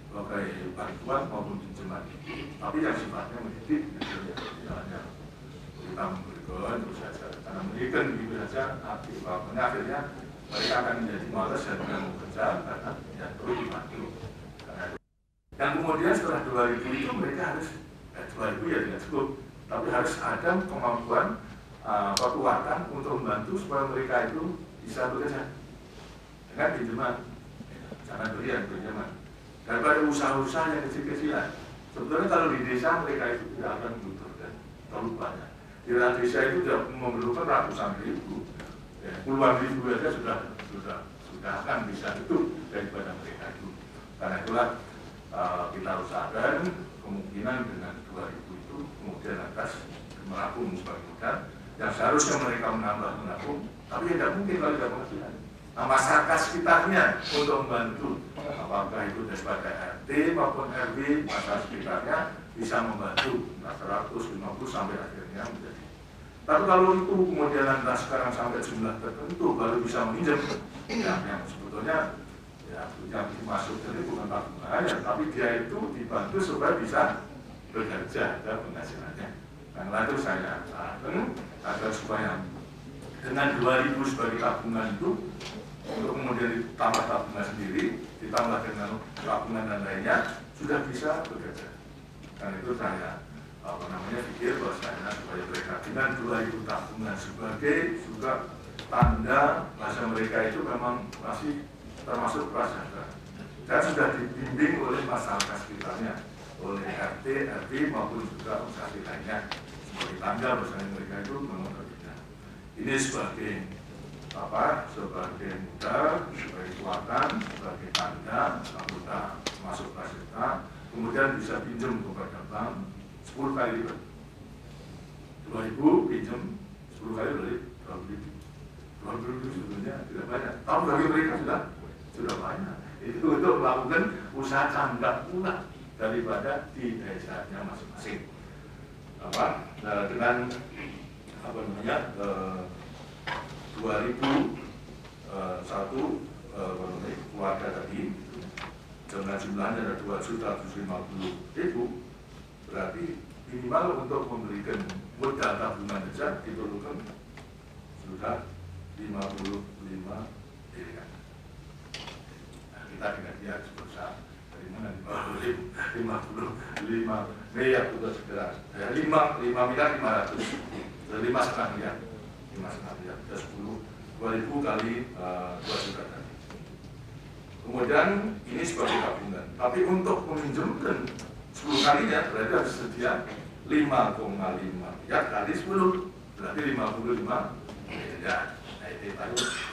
[SPEAKER 4] sebagai bantuan maupun pinjaman, tapi yang sifatnya mendidik, tidak hanya kita memberikan terus saja, karena memberikan begitu saja, akhirnya mereka akan menjadi malas dan tidak mau bekerja karena tidak perlu dibantu. Dan kemudian setelah 2000 itu mereka harus 2000 ya tidak cukup, tapi harus ada kemampuan kekuatan untuk membantu supaya mereka itu bisa bekerja dengan pinjaman, jangan berian pinjaman. Daripada usaha-usaha yang kecil-kecilan, sebetulnya kalau di desa mereka itu tidak akan membutuhkan terlalu banyak. Di desa itu tidak memerlukan ratusan ribu, puluhan ribu saja sudah akan bisa hidup daripada mereka itu. Karena itulah kita usahakan kemungkinan dengan 2000 itu kemudian atas menabung sebagai modal yang seharusnya mereka menabung, tapi tidak mungkin kalau tidak penghasilan. Nah, masyarakat sekitarnya untuk membantu, apakah itu daripada RT maupun RW, masyarakat sekitarnya bisa membantu 150 sampai akhirnya menjadi. Tapi kalau itu kemudian nanti sekarang sampai jumlah tertentu baru bisa meminjam, yang sebetulnya yang dimaksud ini bukan tabungan, tapi dia itu dibantu supaya bisa bekerja dan penghasilannya. Nah, itu saya sarankan agar supaya dengan 2000 sebagai tabungan itu, untuk kemudian ditambah tabungan sendiri, ditambah dengan tabungan dan lainnya, sudah bisa bekerja. Dan itu saya pikir bahwasanya supaya mereka dengan 2000 tabungan sebagai juga tanda bahasa mereka itu memang masih termasuk prasejahtera. Dan sudah dibimbing oleh masyarakat sekitarnya, oleh RT, RW maupun juga usaha lainnya sebagai tanda bahwasanya mereka itu memang bekerja. Ini sebagai sebagai modal, sebagai kekuatan, sebagai tanda anggota masuk prasejahtera, kemudian bisa pinjam kepada bank 10 kali lipat. 2000 pinjam 10 kali dari 2000 sebetulnya tidak banyak. Tapi bagi mereka sudah banyak. Itu untuk melakukan usaha canggah pula daripada di desanya masing-masing. Dengan 2001 keluarga tadi dengan jumlahnya ada 2.750.000, berarti minimal untuk memberikan modal tabungan saja diperlukan sudah 55 miliar. Nah, kita tidak lihat berusaha dari mana 55 miliar sudah segera 5 miliar 500, 5,5 miliar, 5,5 miliar, 20.000 kali 2 juta tadi. Kemudian ini sebagai tabungan, tapi untuk meminjamkan 10 kalinya berarti harus sedia 5,5 miliar kali 10, berarti 55 miliar. Nah, itu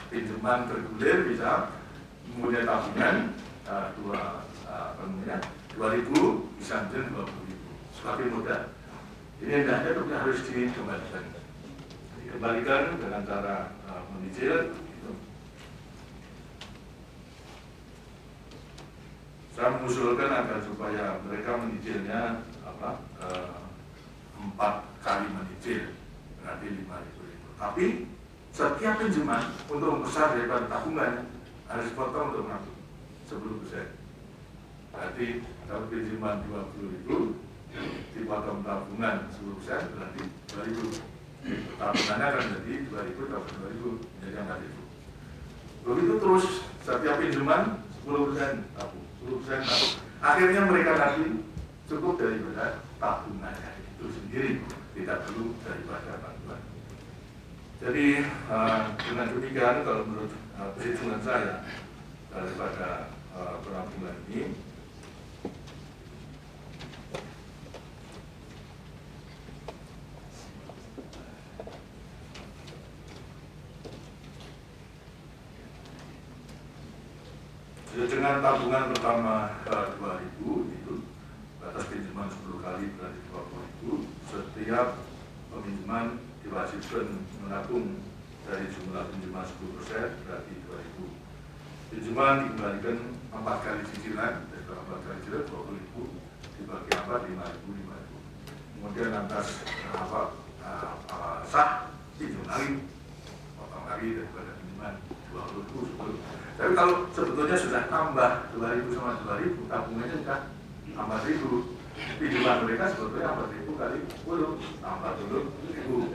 [SPEAKER 4] pinjaman bergulir bisa kemudian tabungan 2.000 bisa menjadi 20.000 sebagai modal. Ini hendaknya itu harus dikembalikan. Dikembalikan dengan cara menyicil. Gitu. Saya mengusulkan agar supaya mereka menyicilnya 4 kali menyicil, berarti 5.000. Tapi setiap pinjaman untuk membesar daripada tabungan harus dipotong untuk menabung 10%. Berarti kalau pinjaman 20.000 dipotong tabungan 10% berarti 2.000. Tabungannya akan jadi 2.000 tambah 2.000 menjadi 4.000. Begitu terus setiap pinjaman 10% tabung, 10% tabung. Akhirnya mereka nanti cukup daripada tabungannya itu sendiri, tidak perlu daripada bantuan. Jadi dengan demikian kalau menurut perhitungan saya daripada penampungan ini, dengan tabungan pertama 2.000 itu batas pinjaman 10 kali berarti 20.000. Setiap peminjaman diwajibkan menabung dari jumlah pinjaman 10% berarti 2.000. Pinjaman dikembalikan 4 kali cicilan, dari 4 kali cicilan 20.000 dibagi 4 5.000. Kemudian lantas sah pinjam lagi, potong lagi daripada pinjaman 20.000. Tapi kalau sebetulnya sudah tambah 2.000 sama 2.000, tabungannya sudah 4.000. Pinjaman mereka sebetulnya 4.000 kali 10, tambah dulu 1.000.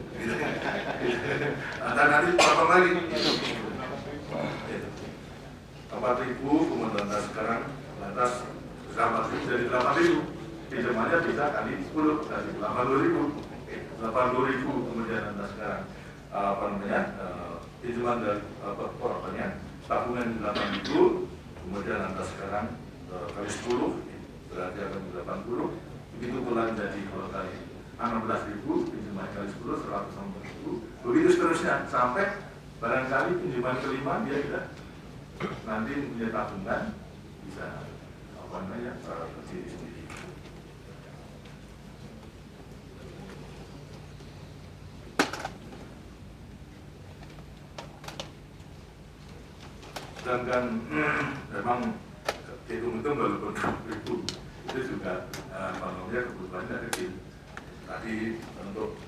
[SPEAKER 4] Nanti potong lagi. 4.000, kemudian sekarang lantas sudah 4.000 jadi 8.000. Pinjamannya bisa kali 10, dari 80.000. 80.000 kemudian lantas sekarang pinjaman dari tabungan 8.000, kemudian lantas sekarang kali 10 berarti akan 80. Begitu pula menjadi kalau kali 16.000, pinjaman kali 10 160.000. Begitu seterusnya sampai barangkali pinjaman kelima dia tidak nanti punya tabungan bisa berdiri sendiri. Sedangkan memang hitung-hitung walaupun 20.000 itu juga maklumnya kebutuhannya kecil. Tadi untuk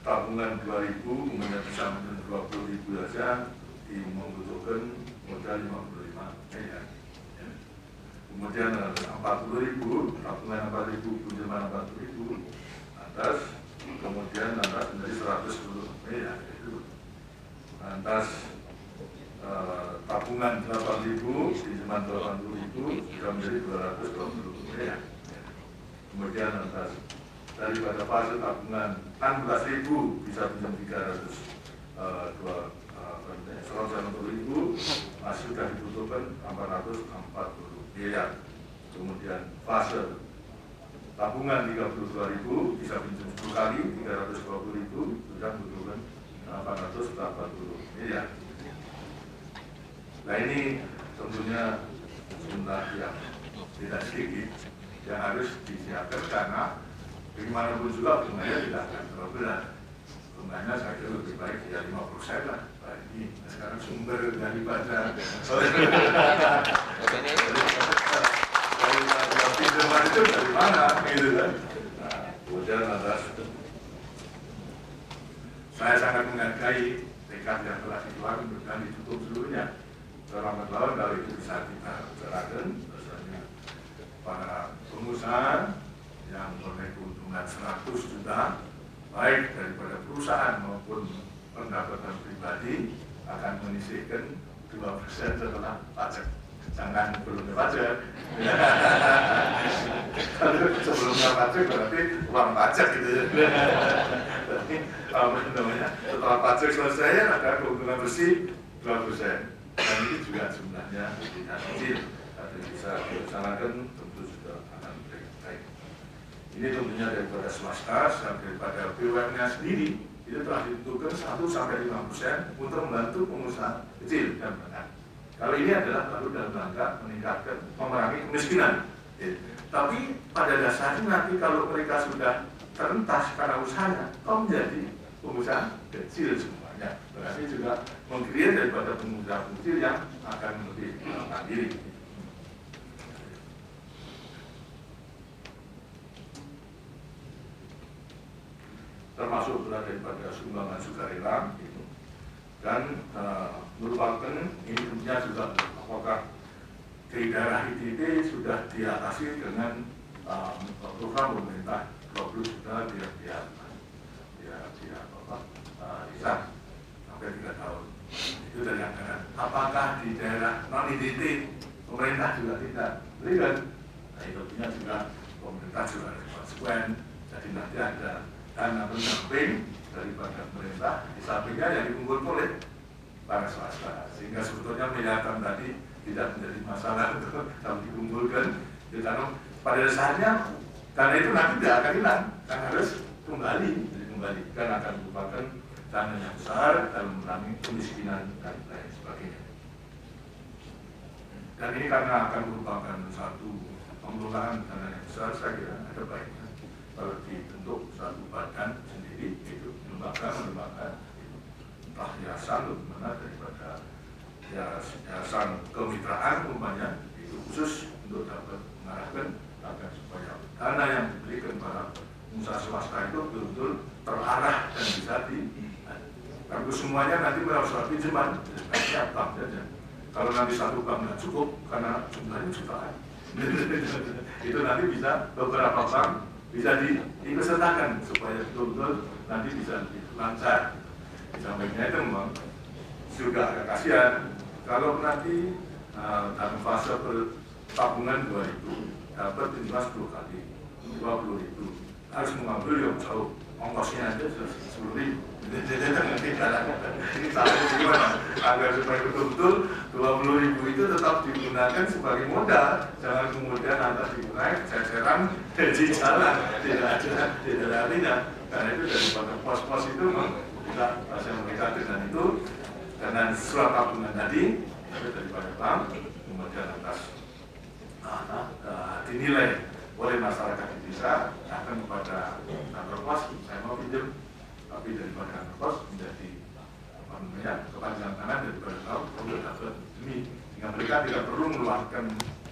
[SPEAKER 4] tabungan 2.000 kemudian bisa menjadi 20.000 saja membutuhkan modal 55 miliar. Kemudian 40.000 tabungan 4.000 pinjaman 40.000 atas kemudian lantas menjadi 110 miliar itu lantas tabungan 8.000, pinjaman 80.000 sudah menjadi 220 miliar. Kemudian atas daripada fase tabungan 16.000 bisa pinjam 160.000 masih sudah dibutuhkan 440 miliar. Kemudian fase tabungan 32.000 bisa pinjam 10 kali 320.000 sudah membutuhkan 480 miliar. Nah ini tentunya jumlah yang tidak sedikit yang harus disiapkan karena bagaimanapun juga bunganya tidak akan terlalu berat. Bunganya saya kira lebih baik ya 5% lah. Nah, ini sekarang sumber daripada pinjaman itu dari mana gitu kan. Nah, kemudian atas saya sangat menghargai tekad yang telah dikeluarkan dan ditutup seluruhnya. Selamat lawan kalau itu bisa kita bicarakan, misalnya para pengusaha yang memiliki keuntungan 100 juta, baik daripada perusahaan maupun pendapatan pribadi akan menyisihkan 2% setelah pajak. Jangan belum pajak. Kalau sebelumnya pajak berarti uang pajak gitu ya. Jadi apa namanya? Setelah pajak selesai ada keuntungan bersih 2%. Dan ini juga jumlahnya tidak kecil, tapi bisa dilaksanakan tentu sudah akan baik. Ini tentunya daripada swasta dan daripada BUMN sendiri itu telah ditentukan 1-5% untuk membantu pengusaha kecil dan menengah. Kalau ini adalah baru dalam rangka meningkatkan memerangi kemiskinan. Tapi pada dasarnya nanti kalau mereka sudah terentas karena usahanya, kok menjadi pengusaha kecil semuanya. Berarti juga mengkreat daripada pengusaha kecil yang akan lebih mandiri. Termasuk pula daripada sumbangan sukarela gitu. Dan merupakan ini tentunya juga apakah di daerah ITT sudah diatasi dengan program pemerintah 20 juta dia sampai 3 tahun itu dari anggaran. Apakah di daerah non ITT pemerintah juga tidak berikan? Nah itu juga pemerintah juga harus konsekuen. Jadi nanti ada dana pendamping daripada pemerintah di sampingnya yang dikumpulkan oleh para swasta, sehingga sebetulnya miliaran tadi tidak menjadi masalah untuk kalau dikumpulkan. Karena pada dasarnya dana itu nanti tidak akan hilang, kan harus kembali karena akan merupakan dana yang besar dalam memerangi kemiskinan dan lain sebagainya. Dan ini karena akan merupakan satu pengelolaan dana yang besar, saya kira ada baiknya kalau dibentuk satu badan sendiri, itu lembaga entah yayasan atau mana daripada yayasan kemitraan umpamanya, itu khusus untuk dapat mengarahkan agar supaya dana yang diberikan para pengusaha swasta itu betul-betul terarah dan bisa kalau semuanya nanti harus pinjaman siap bank saja. Kalau nanti satu bank tidak cukup karena jumlahnya jutaan, itu nanti bisa beberapa bank bisa diikutsertakan supaya betul-betul nanti bisa lebih lancar. Sampainya itu memang juga agak kasihan kalau nanti dalam fase tabungan 2.000 dapat pinjaman 10 kali 20.000, harus mengambil yang jauh ongkosnya aja 10.000. Ini salah gimana agar supaya betul-betul 20.000 itu tetap digunakan sebagai modal, jangan kemudian nanti digunakan ceceran gaji jalan, tidak ada artinya. Karena itu daripada pos-pos itu kita masih mengikat dengan itu, dengan surat tabungan tadi itu daripada bank kemudian atas dinilai oleh masyarakat di desa akan kepada kantor pos, saya mau pinjam, tapi daripada kantor pos menjadi kepanjangan tangan daripada tahu untuk dapat demi, sehingga mereka tidak perlu mengeluarkan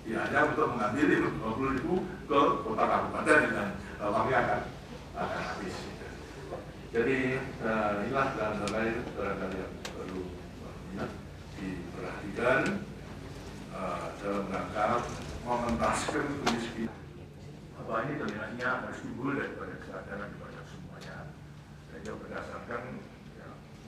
[SPEAKER 4] biaya untuk mengambil 20.000 ke kota kabupaten dan uangnya akan habis. Jadi inilah hal lain barangkali yang perlu diperhatikan dalam rangka mengentaskan kemiskinan. Bahwa ini terlihatnya harus timbul daripada kesadaran kepada semuanya. Jadi berdasarkan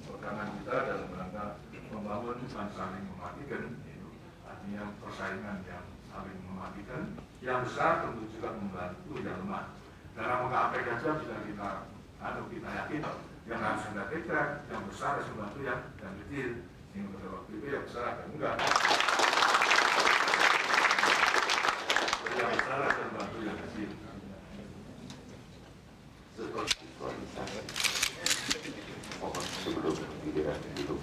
[SPEAKER 4] pegangan kita dalam rangka membangun saling mematikan, itu artinya persaingan yang saling mematikan. Yang besar tentu juga membantu yang lemah. Dalam rangka APK saja bisa kita yakin yang harus Anda pegang, yang besar harus membantu yang kecil. Sehingga pada waktu itu yang besar akan enggak. Yang besar akan membantu yang kecil.
[SPEAKER 2] Sebelum giliran hidup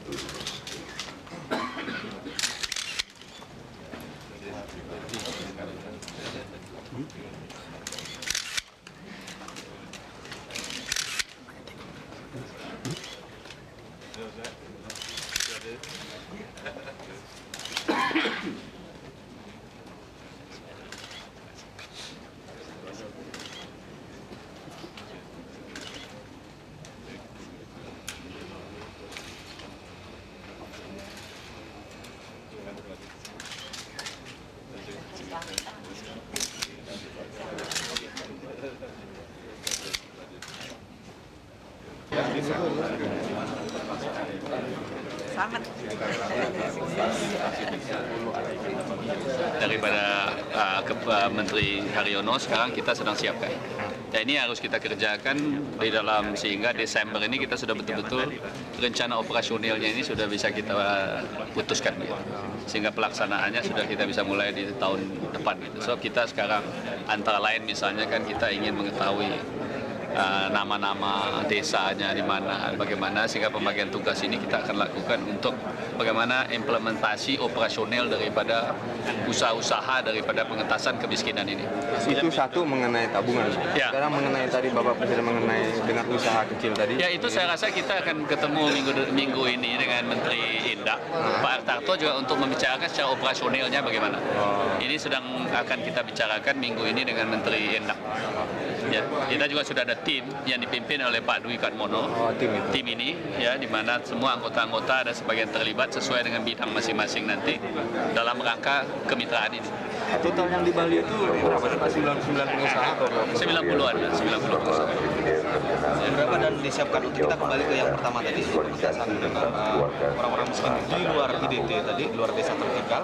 [SPEAKER 6] daripada Menteri Haryono sekarang kita sedang siapkan. Dan ini harus kita kerjakan di dalam, sehingga Desember ini kita sudah betul-betul rencana operasionalnya ini sudah bisa kita putuskan gitu. Sehingga pelaksanaannya sudah kita bisa mulai di tahun depan gitu. So kita sekarang antara lain misalnya kan kita ingin mengetahui nama-nama desanya di mana, bagaimana, sehingga pembagian tugas ini kita akan lakukan untuk bagaimana implementasi operasional daripada usaha-usaha daripada pengentasan kemiskinan ini.
[SPEAKER 1] Itu satu mengenai tabungan.
[SPEAKER 6] Ya.
[SPEAKER 1] Sekarang mengenai tadi Bapak Presiden mengenai dengan usaha kecil tadi.
[SPEAKER 6] Ya, itu saya rasa kita akan ketemu minggu ini dengan Menteri Indak, Pak Artarto, juga untuk membicarakan secara operasionalnya bagaimana. Ini sedang akan kita bicarakan minggu ini dengan Menteri Indak. Ya, kita juga sudah ada tim yang dipimpin oleh Pak Dwi Katmono. Tim ini, ya, di mana semua anggota-anggota ada sebagian terlibat sesuai dengan bidang masing-masing nanti dalam rangka kemitraan ini.
[SPEAKER 1] Total yang di Bali itu berapa? 9 pengusaha atau berapa?
[SPEAKER 6] 90-an, 90 pengusaha.
[SPEAKER 1] Berapa dan disiapkan untuk kita kembali ke yang pertama tadi, pengentasan orang-orang miskin di luar IDT tadi, luar desa tertinggal,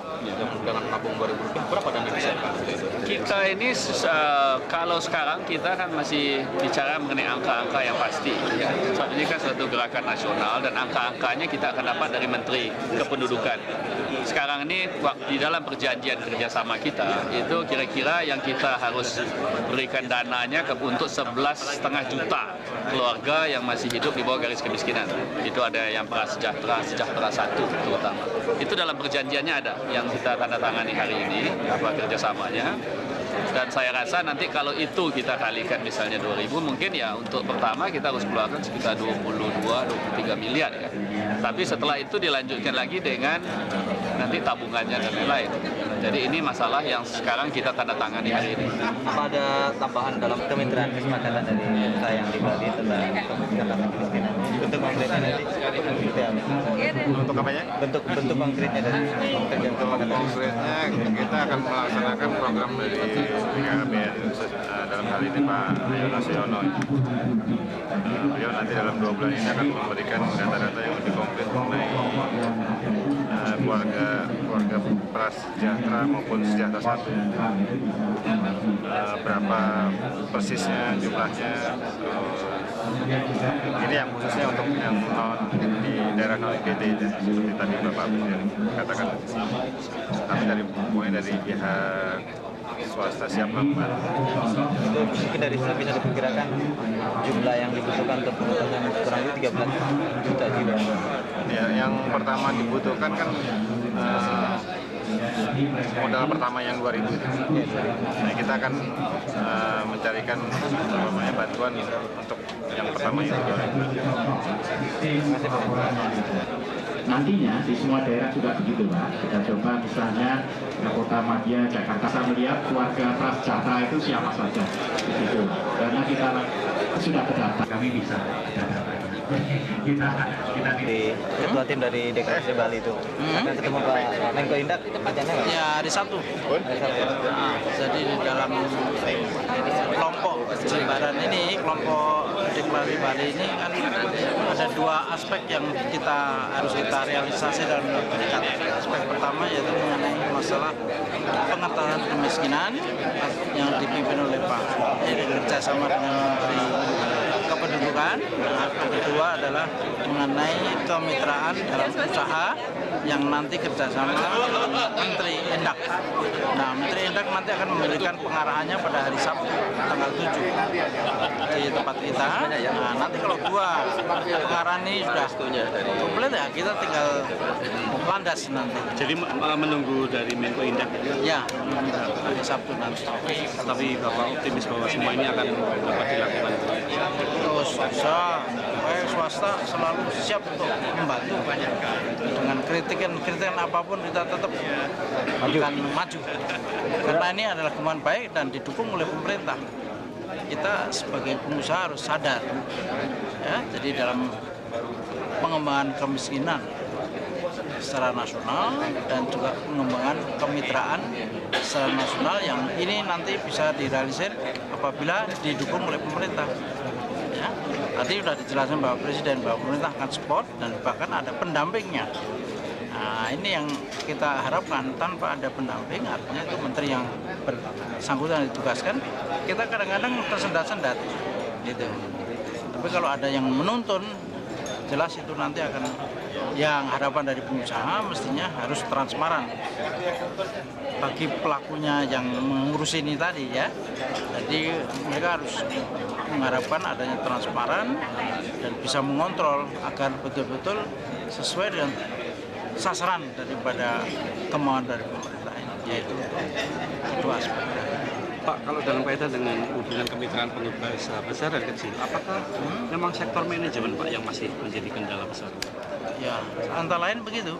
[SPEAKER 1] dengan nabung 2.000 rupiah, berapa dan disiapkan?
[SPEAKER 6] Kita ini kalau sekarang kita kan masih bicara mengenai angka-angka yang pasti. Ya. So, ini kan suatu gerakan nasional dan angka-angkanya kita akan dapat dari Menteri Kependudukan. Sekarang ini di dalam perjanjian kerjasama kita itu kira-kira yang kita harus berikan dananya untuk 11,5 juta keluarga yang masih hidup di bawah garis kemiskinan. Itu ada yang prasejahtera, sejahtera 1 terutama. Itu dalam perjanjiannya ada yang kita tanda tangani hari ini, kerjasamanya. Dan saya rasa nanti kalau itu kita kalikan misalnya 2.000, mungkin ya untuk pertama kita harus keluarkan sekitar 22-23 miliar ya. Tapi setelah itu dilanjutkan lagi dengan nanti tabungannya dan lain-lain. Jadi ini masalah yang sekarang kita tanda tangani hari ini.
[SPEAKER 7] Apa ada tambahan dalam kemitraan kesepakatan dari kita yang di Bali tentang kemitraan kemiskinan? Bentuk konkretnya nanti seperti apa?
[SPEAKER 1] Untuk apanya?
[SPEAKER 7] Bentuk konkretnya dari kesepakatan.
[SPEAKER 8] Konkretnya kita akan melaksanakan program dari BKKBN dalam hal ini Pak Yono Siono. Beliau nanti dalam 2 bulan ini akan memberikan data-data yang lebih konkret mengenai keluarga prasejahtera maupun sejahtera 1. Berapa persisnya jumlahnya, ini yang khususnya untuk yang di daerah non-IPT seperti tadi Bapak Presiden katakan. Tapi mulai dari pihak swasta siap membantu.
[SPEAKER 7] Mungkin dari situ bisa diperkirakan jumlah yang dibutuhkan untuk pengentasan kurang lebih 13 juta jiwa.
[SPEAKER 8] Ya, yang pertama dibutuhkan kan modal pertama yang 2.000 itu. Nah, kita akan mencarikan bantuan untuk yang pertama itu 2.000.
[SPEAKER 9] Nantinya di semua daerah juga begitu Pak. Kita coba misalnya Kota Madia, Jakarta, kita melihat keluarga prasejahtera itu siapa saja begitu. Karena kita sudah terdata, kami bisa data. Kita
[SPEAKER 7] di ketua tim dari DKSD Bali itu akan ketemu Pak Menko Indak acaranya Pak?
[SPEAKER 10] Ya, hari Sabtu. Nah, jadi di dalam kelompok Jembaran ini, kelompok Deklarasi Bali ini kan ada 2 aspek yang harus kita realisasi dalam meningkat. Aspek pertama yaitu mengenai masalah pengentasan kemiskinan yang dipimpin oleh Pak. Jadi kerjasama dengan Menteri Kependudukan. Nah, kedua adalah mengenai kemitraan dalam usaha yang nanti kerjasama dengan Menteri Indak. Nah, Menteri Indak nanti akan memberikan pengarahannya pada hari Sabtu tanggal 7 di tempat kita. Nah, nanti kalau 2 pengarahan ini sudah komplit ya, kita tinggal landas nanti.
[SPEAKER 11] Jadi menunggu dari Menko Indak?
[SPEAKER 10] Ya, hari Sabtu nanti.
[SPEAKER 11] Tapi Bapak optimis bahwa semua ini akan dapat dilakukan?
[SPEAKER 10] Terus bisa, swasta selalu siap untuk membantu dengan kritikan apapun kita tetap akan maju karena ini adalah kemauan baik dan didukung oleh pemerintah. Kita sebagai pengusaha harus sadar ya, jadi dalam pengembangan kemiskinan secara nasional dan juga pengembangan kemitraan secara nasional yang ini nanti bisa direalisir apabila didukung oleh pemerintah. Ya, tadi sudah dijelaskan bahwa Presiden, bahwa pemerintah akan support dan bahkan ada pendampingnya. Nah, ini yang kita harapkan. Tanpa ada pendamping, artinya itu menteri yang bersangkutan ditugaskan, kita kadang-kadang tersendat-sendat, gitu. Tapi kalau ada yang menuntun jelas itu nanti akan, yang harapan dari pengusaha mestinya harus transparan bagi pelakunya yang mengurus ini tadi ya. Jadi mereka harus mengharapkan adanya transparan dan bisa mengontrol agar betul-betul sesuai dengan sasaran daripada kemauan dari pemerintah ini, yaitu kedua aspek.
[SPEAKER 11] Pak, kalau dalam kaitan dengan hubungan kemitraan pengusaha besar dan kecil, apakah memang sektor manajemen Pak yang masih menjadi kendala besar?
[SPEAKER 10] Ya, antara lain begitu.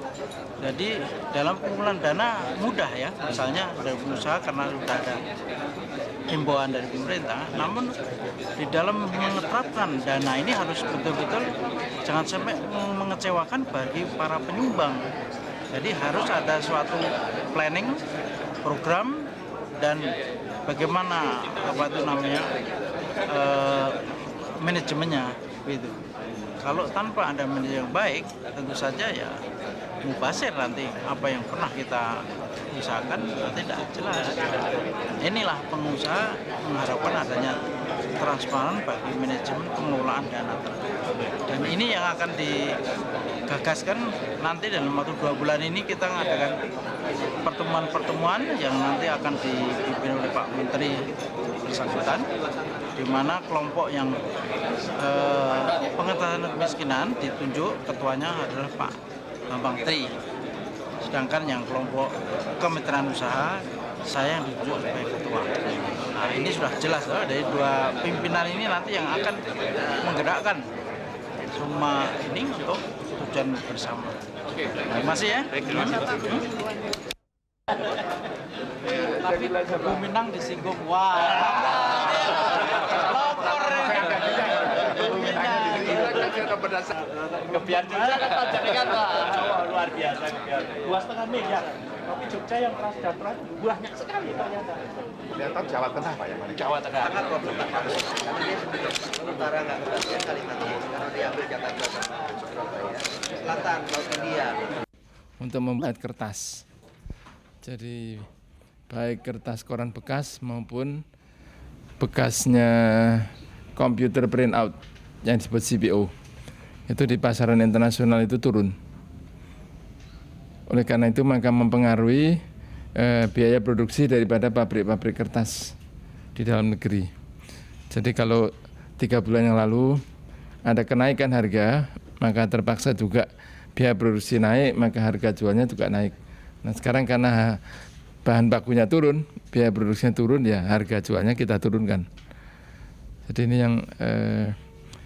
[SPEAKER 10] Jadi dalam pengumpulan dana mudah ya, misalnya dari pengusaha karena sudah ada himbauan dari pemerintah, namun di dalam mengeterapkan dana ini harus betul-betul jangan sampai mengecewakan bagi para penyumbang. Jadi harus ada suatu planning, program, dan bagaimana manajemennya gitu. Kalau tanpa ada manajemen yang baik, tentu saja ya mubazir nanti apa yang pernah kita usahakan tidak jelas. Inilah pengusaha mengharapkan adanya transparan bagi manajemen pengelolaan dana tersebut. Dan ini yang akan digagaskan nanti dalam waktu 2 bulan ini kita mengadakan pertemuan-pertemuan yang nanti akan dipimpin oleh Pak Menteri bersangkutan, di mana kelompok yang pengentasan kemiskinan ditunjuk ketuanya adalah Pak Bambang Tri, sedangkan yang kelompok kemitraan usaha saya yang ditunjuk sebagai ketua. Nah ini sudah jelas dari 2 pimpinan ini nanti yang akan menggerakkan semua ini untuk tujuan bersama. Terima kasih ya. Tapi Bu Minang disinggung, wah.
[SPEAKER 9] Kebiar Jogja kan panjenengan luar biasa. 2,5 miliar. Tapi Jogja yang prasejahtera banyak sekali ternyata.
[SPEAKER 2] Kelihatan Jawa Tengah Pak ya?
[SPEAKER 9] Jawa Tengah.
[SPEAKER 7] Sangat problem karena dia sementara nggak kebagian Kalimantan, karena diambil Jakarta sama Surabaya, Selatan, Laut India.
[SPEAKER 12] Untuk membuat kertas. Jadi baik kertas koran bekas maupun bekasnya komputer printout yang disebut CPO. Itu di pasaran internasional itu turun. Oleh karena itu maka mempengaruhi biaya produksi daripada pabrik-pabrik kertas di dalam negeri. Jadi kalau 3 bulan yang lalu ada kenaikan harga, maka terpaksa juga biaya produksi naik, maka harga jualnya juga naik. Nah sekarang karena bahan bakunya turun, biaya produksinya turun, ya harga jualnya kita turunkan. Jadi ini yang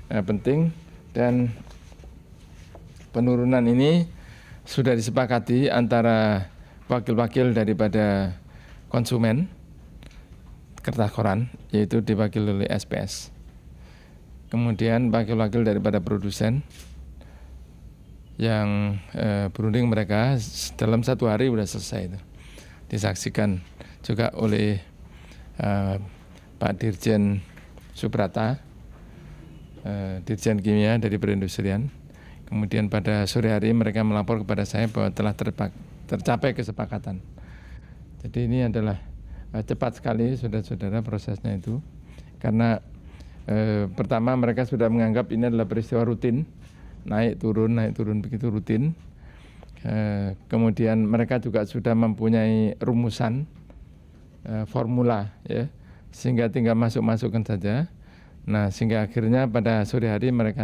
[SPEAKER 12] penting, dan penurunan ini sudah disepakati antara wakil-wakil daripada konsumen kertas koran, yaitu diwakili oleh SPS. Kemudian wakil-wakil daripada produsen yang berunding mereka dalam 1 hari sudah selesai itu. Disaksikan juga oleh Pak Dirjen Subrata, Dirjen Kimia dari Perindustrian. Kemudian pada sore hari mereka melapor kepada saya bahwa telah tercapai kesepakatan. Jadi ini adalah cepat sekali saudara-saudara prosesnya itu, karena pertama mereka sudah menganggap ini adalah peristiwa rutin, naik turun begitu rutin. Kemudian mereka juga sudah mempunyai rumusan formula ya, sehingga tinggal masukkan saja. Nah sehingga akhirnya pada sore hari mereka